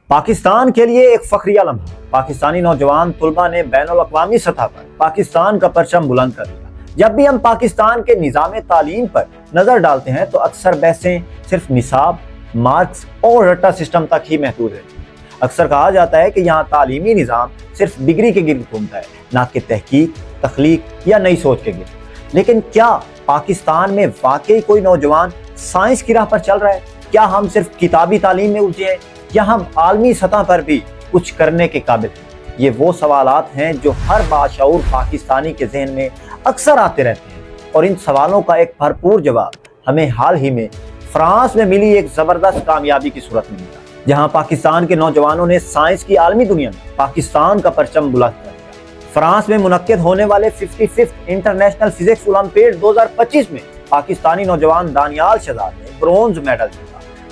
पाकिस्तान के लिए एक फख्रिया लम्हा। पाकिस्तानी नौजवान तुलबा ने बैनुल-अक़वामी सतह पर पाकिस्तान का परचम बुलंद कर दिया। जब भी हम पाकिस्तान के निज़ाम तालीम पर नजर डालते हैं तो अक्सर बहसें सिर्फ निसाब, मार्क्स और रट्टा सिस्टम तक ही महदूद रहती हैं। अक्सर कहा जाता है कि यहाँ तालीमी निज़ाम सिर्फ डिग्री के गिर्द घूमता है, ना कि तहकीक, तख्लीक या नई सोच के गिर्द। लेकिन क्या पाकिस्तान में वाकई कोई नौजवान साइंस की राह पर चल रहा है? क्या हम सिर्फ किताबी तालीम में उलझे हैं या हम आलमी सतह पर भी कुछ करने के काबिल हैं? ये वो सवालात हैं जो हर बाशऊर पाकिस्तानी के जहन में अक्सर आते रहते हैं, और इन सवालों का एक भरपूर जवाब हमें हाल ही में फ्रांस में मिली एक ज़बरदस्त कामयाबी की सूरत में मिला, जहां पाकिस्तान के नौजवानों ने साइंस की आलमी दुनिया में पाकिस्तान का परचम बुलंद कर दिया। फ्रांस में मुनक्किद होने वाले 55th इंटरनेशनल फिजिक्स ओलंपियाड 2025 में पाकिस्तानी नौजवान दानियाल शहजाद ने ब्रोंज मेडल जीता।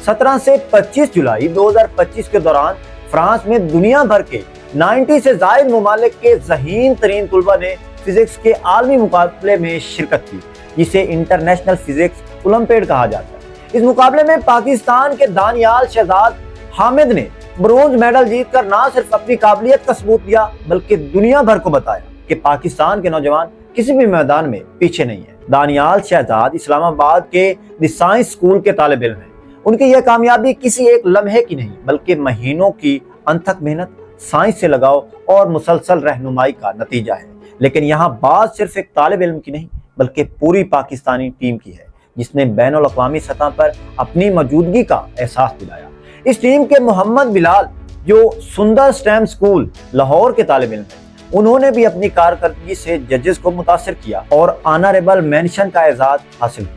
17 से 25 जुलाई 2025 के दौरान फ्रांस में दुनिया भर के 90 से ज़ायद ममालिक के ज़हीन तरीन तुलबा ने फिजिक्स के आलमी मुकाबले में शिरकत की, जिसे इंटरनेशनल फिजिक्स ओलंपियाड कहा जाता है। इस मुकाबले में पाकिस्तान के दानियाल शहजाद हामिद ने ब्रोंज मेडल जीतकर ना सिर्फ अपनी काबिलियत का सबूत दिया, बल्कि दुनिया भर को बताया कि पाकिस्तान के नौजवान किसी भी मैदान में पीछे नहीं है। दानियाल शहजाद इस्लामाबाद के द साइंस स्कूल के तालिब इल्म हैं। उनकी यह कामयाबी किसी एक लम्हे की नहीं, बल्कि महीनों की अनथक मेहनत, साइंस से लगाव और मुसलसल रहनुमाई का नतीजा है। लेकिन यहाँ बात सिर्फ एक तालिब इल्म की नहीं, बल्कि पूरी पाकिस्तानी टीम की है, जिसने बैनुल-अक़वामी सतह पर अपनी मौजूदगी का एहसास दिलाया। इस टीम के मोहम्मद बिलाल, जो सुंदर स्टेम स्कूल लाहौर के तालिब इल्म हैं, उन्होंने भी अपनी कारकर्दगी से जजेस को मुतासिर किया और ऑनरेबल मेंशन का एजाज हासिल किया।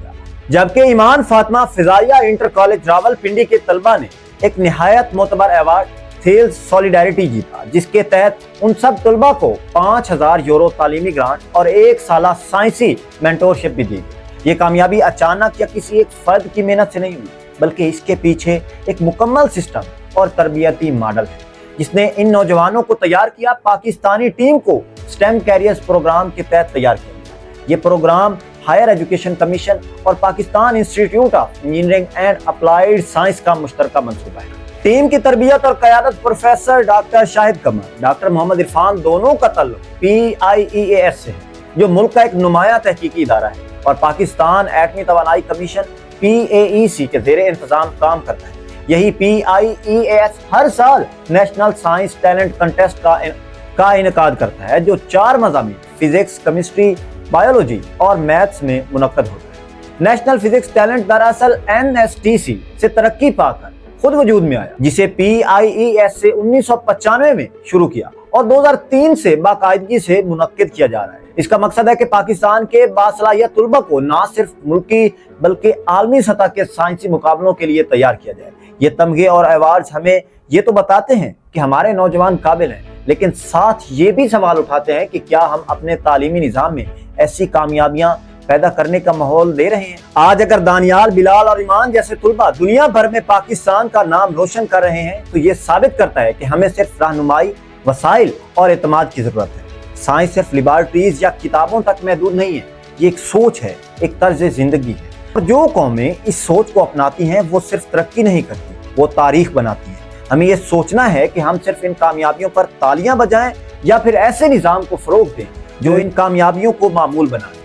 जबकि ईमान फातिमा फिजाइया इंटर कॉलेज रावलपिंडी के तलबा ने एक निहायत मोतबर अवार्ड सेल्स सॉलिडारिटी जीता, जिसके तहत उन सब तलबा को 5000 यूरो तालीमी ग्रांट और एक साला साइंसी मेंटोरशिप भी दी गई। ये कामयाबी अचानक या किसी एक फर्द की मेहनत से नहीं हुई, बल्कि इसके पीछे एक मुकम्मल सिस्टम और तरबियती मॉडल है, जिसने इन नौजवानों को तैयार किया। पाकिस्तानी टीम को स्टेम कैरियर्स प्रोग्राम के तहत तैयार किया गया। ये प्रोग्राम हायर एजुकेशन कमीशन और Pakistan institute of engineering and applied science का मुश्तरका मंसूबा है। टीम की तरबियत और क़यादत प्रोफेसर डॉक्टर शाहिद कमर, डॉक्टर मोहम्मद इरफान दोनों का तल्लुक PIEAS से है, जो मुल्क का एक नुमाया तहकीकी इदारा है और पाकिस्तान एटमी तवानाई कमीशन PAEC के ज़ेरे इंतजाम काम करता है। यही PIEAS हर साल नेशनल साइंस टैलेंट कंटेस्ट का इनेकाद करता है, जो 4 मज़ामीन फिजिक्स, केमिस्ट्री, बायोलॉजी और मैथ्स में मुनक्कद होता है। नेशनल फिजिक्स टैलेंट दरअसल NSTC से तरक्की पाकर खुद वजूद में आया, जिसे PIEAS से 1995 में शुरू किया और 2003 से बाकायदगी से मुनक्किद किया जा रहा है। इसका मकसद है कि पाकिस्तान के बासलाहियत तुलबा को न सिर्फ मुल्की बल्कि आलमी सतह के साइंसी मुकाबलों के लिए तैयार किया जाए। ये तमगे और अवार्ड्स हमें ये तो बताते हैं कि हमारे नौजवान काबिल हैं, लेकिन साथ ये भी सवाल उठाते हैं कि क्या हम अपने तालीमी निज़ाम में ऐसी कामयाबियां पैदा करने का माहौल दे रहे हैं। आज अगर दानियाल, बिलाल और ईमान जैसे तुलबा दुनिया भर में पाकिस्तान का नाम रोशन कर रहे हैं, तो ये साबित करता है कि हमें सिर्फ रहनुमाई, वसाइल और एतमाद की जरूरत है। साइंस सिर्फ लेबॉरेटरीज या किताबों तक महदूद नहीं है, ये एक सोच है, एक तर्ज जिंदगी है। और जो कौमें इस सोच को अपनाती हैं, वो सिर्फ तरक्की नहीं करती, वो तारीख बनाती हैं। हमें ये सोचना है कि हम सिर्फ इन कामयाबियों पर तालियां बजाएं या फिर ऐसे निज़ाम को फरोग दें जो इन कामयाबियों को मामूल बनाए।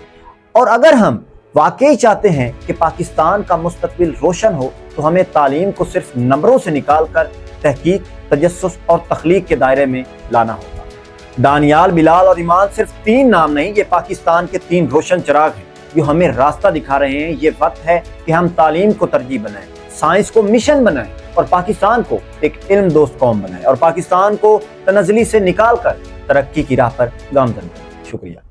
और अगर हम वाकई चाहते हैं कि पाकिस्तान का मुस्तकबिल रोशन हो, तो हमें तालीम को सिर्फ नंबरों से निकालकर तहकीक, तजस्सुस और तख्लीक के दायरे में लाना होगा। दानियाल, बिलाल और ईमान सिर्फ 3 नाम नहीं, ये पाकिस्तान के 3 रोशन चिराग हैं जो हमें रास्ता दिखा रहे हैं। ये वक्त है कि हम तालीम को तरजीह बनाएं, साइंस को मिशन बनाएं और पाकिस्तान को एक इल्म दोस्त कौम बनाएं और पाकिस्तान को तनज़ली से निकाल कर तरक्की की राह पर गामज़न करें। शुक्रिया।